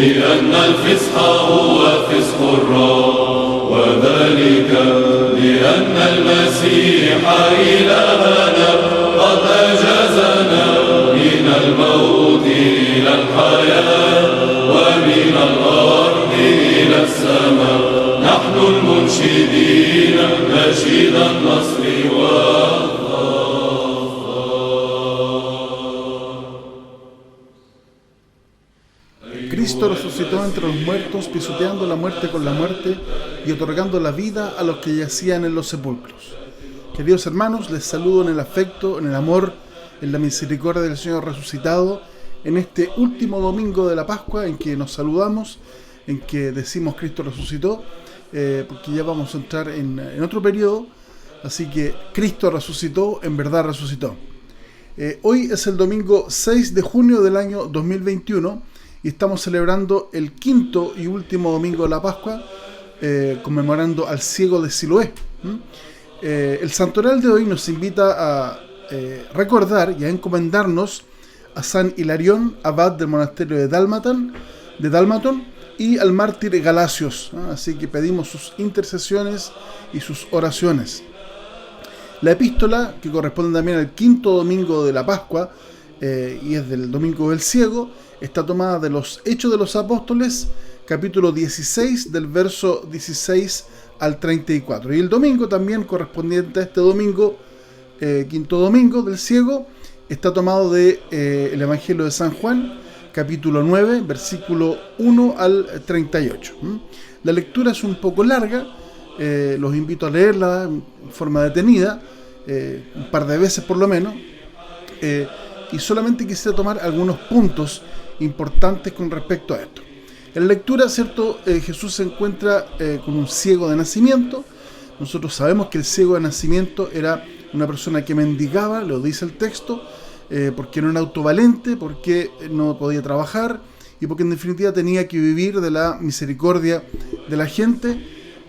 لأن الفسح هو فسق الرب، وذلك لأن المسيح إلهنا قد أجازنا من الموت إلى الحياة، ومن الأرض إلى السماء. نحن المنشدين نشيد النصر Cristo resucitó entre los muertos, pisoteando la muerte con la muerte y otorgando la vida a los que yacían en los sepulcros. Queridos hermanos, les saludo en el afecto, en el amor, en la misericordia del Señor resucitado, en este último domingo de la Pascua, en que nos saludamos, en que decimos Cristo resucitó, porque ya vamos a entrar en otro periodo, así que Cristo resucitó, en verdad resucitó. Hoy es el domingo 6 de junio del año 2021, y estamos celebrando el quinto y último domingo de la Pascua, conmemorando al ciego de Siloé. El santoral de hoy nos invita a recordar y a encomendarnos a San Hilarión, abad del monasterio de Dálmaton, y al mártir Galacios, ¿no? Así que pedimos sus intercesiones y sus oraciones. La epístola, que corresponde también al quinto domingo de la Pascua, y es del domingo del ciego, está tomada de los Hechos de los Apóstoles, capítulo 16, del verso 16 al 34. Y el domingo también correspondiente a este domingo, quinto domingo del ciego, está tomado de el Evangelio de San Juan, capítulo 9, versículo 1 al 38. La lectura es un poco larga, los invito a leerla en forma detenida, un par de veces por lo menos, y solamente quisiera tomar algunos puntos importantes con respecto a esto. En la lectura, ¿cierto? Jesús se encuentra con un ciego de nacimiento. Nosotros sabemos que el ciego de nacimiento era una persona que mendigaba, lo dice el texto, porque no era autovalente, porque no podía trabajar y porque en definitiva tenía que vivir de la misericordia de la gente,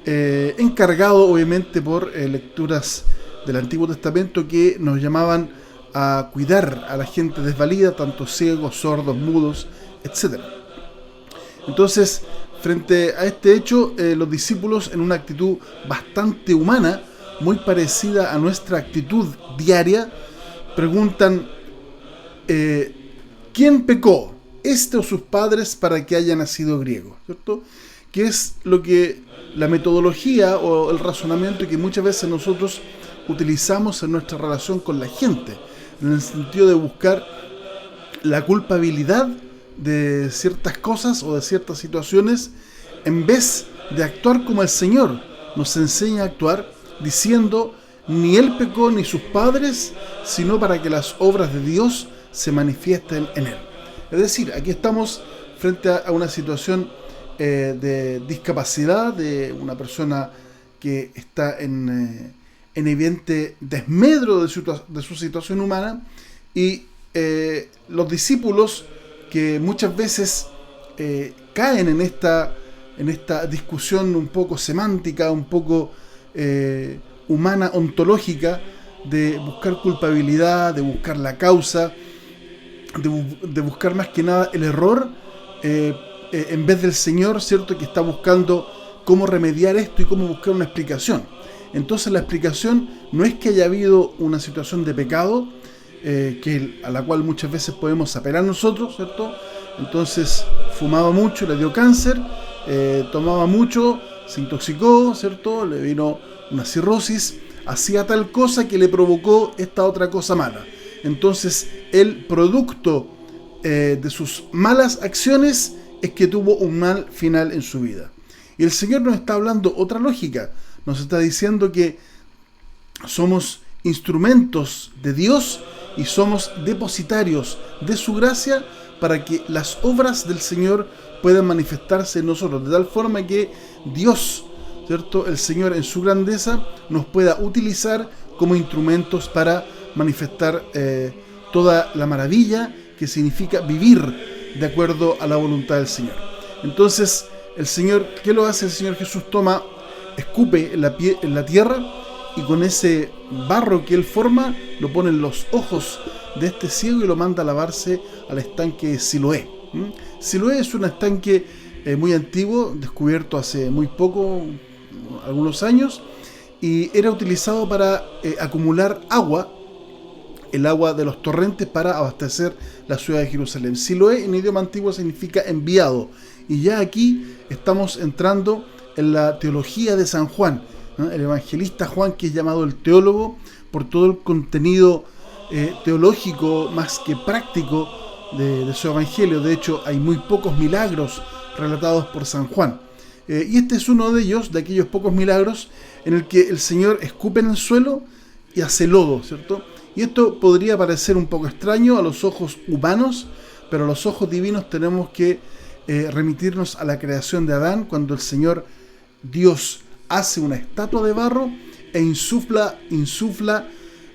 encargado obviamente por lecturas del Antiguo Testamento que nos llamaban a cuidar a la gente desvalida, tanto ciegos, sordos, mudos, etc. Entonces, frente a este hecho, los discípulos, en una actitud bastante humana, muy parecida a nuestra actitud diaria, preguntan: ¿quién pecó, este o sus padres, para que haya nacido griego? ¿Cierto? Que es lo que la metodología o el razonamiento que muchas veces nosotros utilizamos en nuestra relación con la gente, en el sentido de buscar la culpabilidad de ciertas cosas o de ciertas situaciones, en vez de actuar como el Señor nos enseña a actuar, diciendo: ni él pecó ni sus padres, sino para que las obras de Dios se manifiesten en él. Es decir, aquí estamos frente a una situación de discapacidad de una persona que está en evidente desmedro de su situación humana, y los discípulos, que muchas veces caen en esta discusión un poco semántica, un poco humana, ontológica, de buscar culpabilidad, de buscar la causa, de buscar más que nada el error, en vez del Señor, ¿cierto?, que está buscando cómo remediar esto y cómo buscar una explicación. Entonces la explicación no es que haya habido una situación de pecado, a la cual muchas veces podemos apelar nosotros, ¿cierto? Entonces fumaba mucho, le dio cáncer, tomaba mucho, se intoxicó, ¿cierto? Le vino una cirrosis, hacía tal cosa que le provocó esta otra cosa mala. Entonces el producto de sus malas acciones es que tuvo un mal final en su vida. Y el Señor nos está hablando otra lógica, nos está diciendo que somos instrumentos de Dios y somos depositarios de su gracia para que las obras del Señor puedan manifestarse en nosotros, de tal forma que Dios, ¿cierto?, el Señor en su grandeza, nos pueda utilizar como instrumentos para manifestar toda la maravilla que significa vivir de acuerdo a la voluntad del Señor. Entonces, el Señor, ¿qué lo hace? El Señor Jesús escupe en la tierra, y con ese barro que Él forma, lo pone en los ojos de este ciego y lo manda a lavarse al estanque de Siloé. Siloé es un estanque muy antiguo, descubierto hace muy poco, algunos años, y era utilizado para acumular agua, el agua de los torrentes, para abastecer la ciudad de Jerusalén. Siloé en idioma antiguo significa enviado, y ya aquí estamos entrando en la teología de San Juan, ¿no? El evangelista Juan, que es llamado el teólogo por todo el contenido teológico más que práctico de su evangelio. De hecho, hay muy pocos milagros relatados por San Juan. Y este es uno de ellos, de aquellos pocos milagros, en el que el Señor escupe en el suelo y hace lodo, ¿cierto? Y esto podría parecer un poco extraño a los ojos humanos, pero a los ojos divinos tenemos que remitirnos a la creación de Adán, cuando el Señor Dios hace una estatua de barro e insufla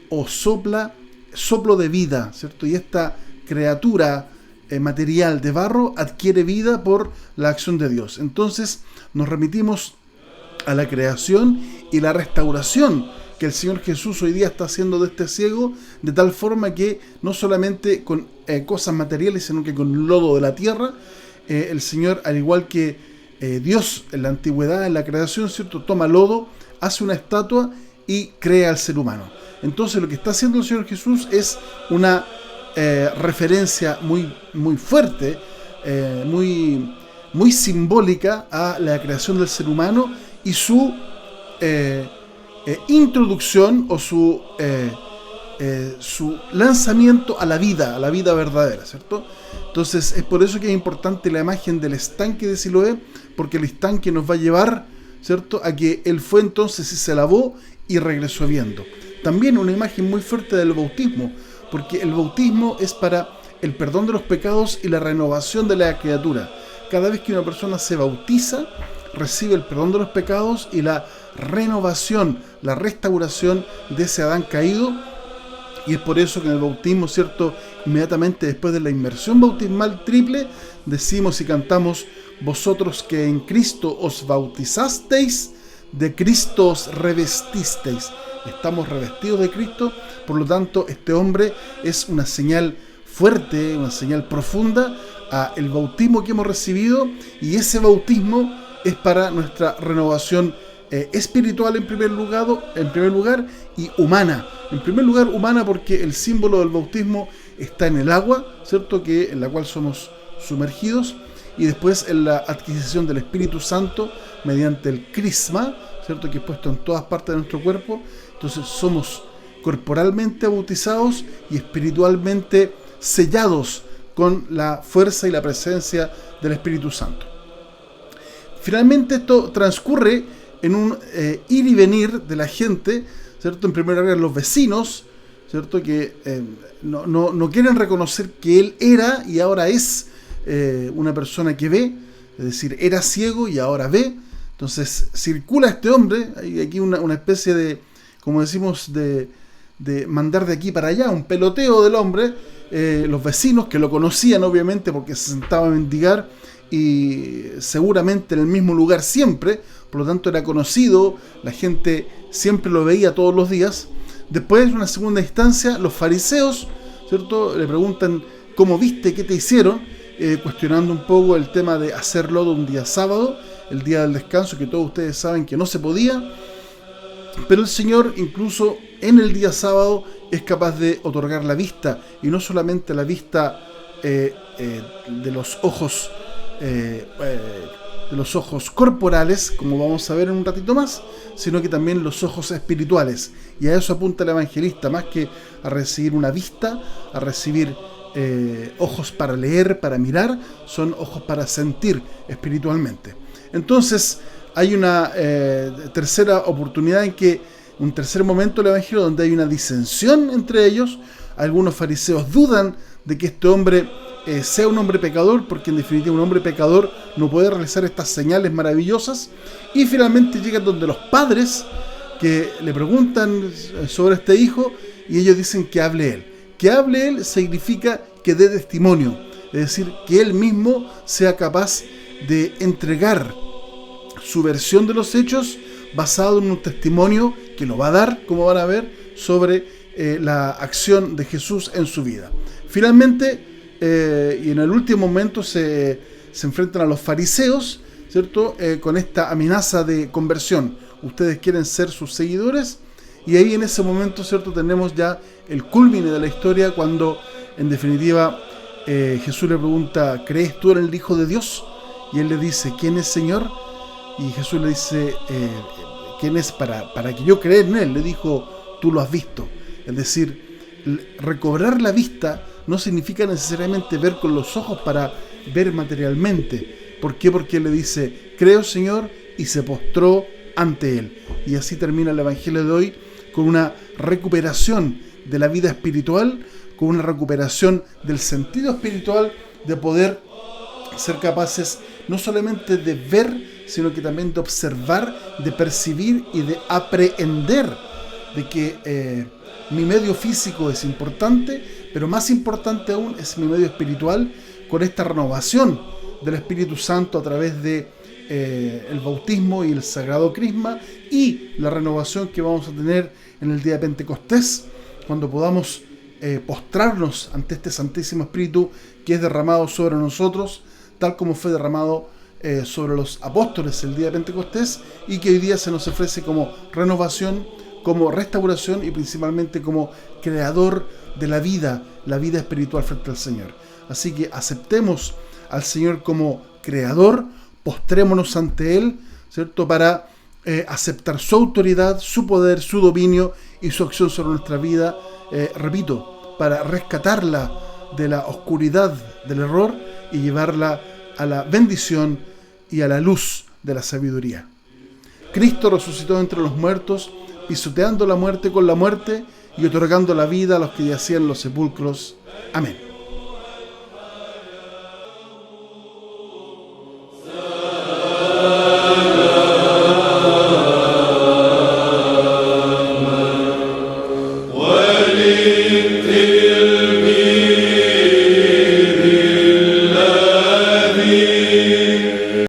o soplo de vida, ¿cierto? Y esta criatura material de barro adquiere vida por la acción de Dios. Entonces nos remitimos a la creación y la restauración que el Señor Jesús hoy día está haciendo de este ciego, de tal forma que no solamente con cosas materiales, sino que con lodo de la tierra, el Señor, al igual que Dios en la antigüedad, en la creación, ¿cierto?, toma lodo, hace una estatua y crea al ser humano. Entonces lo que está haciendo el Señor Jesús es una referencia muy fuerte, muy simbólica a la creación del ser humano y su introducción o su lanzamiento a la vida verdadera, ¿cierto? Entonces es por eso que es importante la imagen del estanque de Siloé, porque el estanque nos va a llevar, ¿cierto?, a que él fue entonces y se lavó y regresó viendo. También una imagen muy fuerte del bautismo, porque el bautismo es para el perdón de los pecados y la renovación de la criatura. Cada vez que una persona se bautiza, recibe el perdón de los pecados y la renovación, la restauración de ese Adán caído. Y es por eso que en el bautismo, ¿cierto?, inmediatamente después de la inmersión bautismal triple, decimos y cantamos: vosotros que en Cristo os bautizasteis, de Cristo os revestisteis. Estamos revestidos de Cristo, por lo tanto este hombre es una señal fuerte, una señal profunda a el bautismo que hemos recibido, y ese bautismo es para nuestra renovación espiritual en primer lugar y humana. En primer lugar humana, porque el símbolo del bautismo está en el agua, ¿cierto?, en la cual somos sumergidos, y después en la adquisición del Espíritu Santo mediante el crisma, ¿cierto?, que es puesto en todas partes de nuestro cuerpo. Entonces somos corporalmente bautizados y espiritualmente sellados con la fuerza y la presencia del Espíritu Santo. Finalmente esto transcurre en un ir y venir de la gente, ¿cierto? En primer lugar los vecinos, ¿cierto?, que no quieren reconocer que él era y ahora es una persona que ve, es decir, era ciego y ahora ve. Entonces circula este hombre, hay aquí una especie de, como decimos, de mandar de aquí para allá, un peloteo del hombre. Los vecinos, que lo conocían obviamente porque se sentaba a mendigar y seguramente en el mismo lugar siempre, por lo tanto era conocido, la gente siempre lo veía todos los días. Después, en una segunda instancia, los fariseos, ¿cierto?, le preguntan: ¿cómo viste? ¿Qué te hicieron? Cuestionando un poco el tema de hacer lodo un día sábado, el día del descanso, que todos ustedes saben que no se podía. Pero el Señor, incluso en el día sábado, es capaz de otorgar la vista, y no solamente la vista de los ojos corporales, como vamos a ver en un ratito más, sino que también los ojos espirituales. Y a eso apunta el evangelista, más que a recibir una vista, a recibir ojos para leer, para mirar, son ojos para sentir espiritualmente. Entonces hay una tercera oportunidad, un tercer momento del evangelio donde hay una disensión entre ellos. Algunos fariseos dudan de que este hombre sea un hombre pecador, porque en definitiva un hombre pecador no puede realizar estas señales maravillosas. Y finalmente llegan donde los padres, que le preguntan sobre este hijo, y ellos dicen que hable él. Que hable él significa que dé testimonio, es decir, que él mismo sea capaz de entregar su versión de los hechos basado en un testimonio que lo va a dar, como van a ver, sobre la acción de Jesús en su vida. Finalmente, y en el último momento se enfrentan a los fariseos, ¿cierto? Con esta amenaza de conversión. Ustedes quieren ser sus seguidores, y ahí en ese momento, ¿cierto?, tenemos ya el culmine de la historia, cuando en definitiva Jesús le pregunta: ¿crees tú en el Hijo de Dios? Y él le dice: ¿quién es, Señor? Y Jesús le dice: ¿quién es para que yo crea en él? Le dijo: tú lo has visto. Es decir, recobrar la vista no significa necesariamente ver con los ojos para ver materialmente. ¿Por qué? Porque él le dice: creo, Señor, y se postró ante él. Y así termina el Evangelio de hoy, con una recuperación de la vida espiritual, con una recuperación del sentido espiritual, de poder ser capaces no solamente de ver, sino que también de observar, de percibir y de aprehender de que mi medio físico es importante, pero más importante aún es mi medio espiritual, con esta renovación del Espíritu Santo a través de el bautismo y el sagrado crisma, y la renovación que vamos a tener en el día de Pentecostés, cuando podamos postrarnos ante este Santísimo Espíritu que es derramado sobre nosotros, tal como fue derramado sobre los apóstoles el día de Pentecostés, y que hoy día se nos ofrece como renovación, como restauración y principalmente como creador de la vida espiritual frente al Señor. Así que aceptemos al Señor como creador, postrémonos ante Él, ¿cierto?, para aceptar su autoridad, su poder, su dominio y su acción sobre nuestra vida, repito, para rescatarla de la oscuridad del error y llevarla a la bendición y a la luz de la sabiduría. Cristo resucitó entre los muertos, pisoteando la muerte con la muerte y otorgando la vida a los que yacían en los sepulcros. Amén. وللتقاء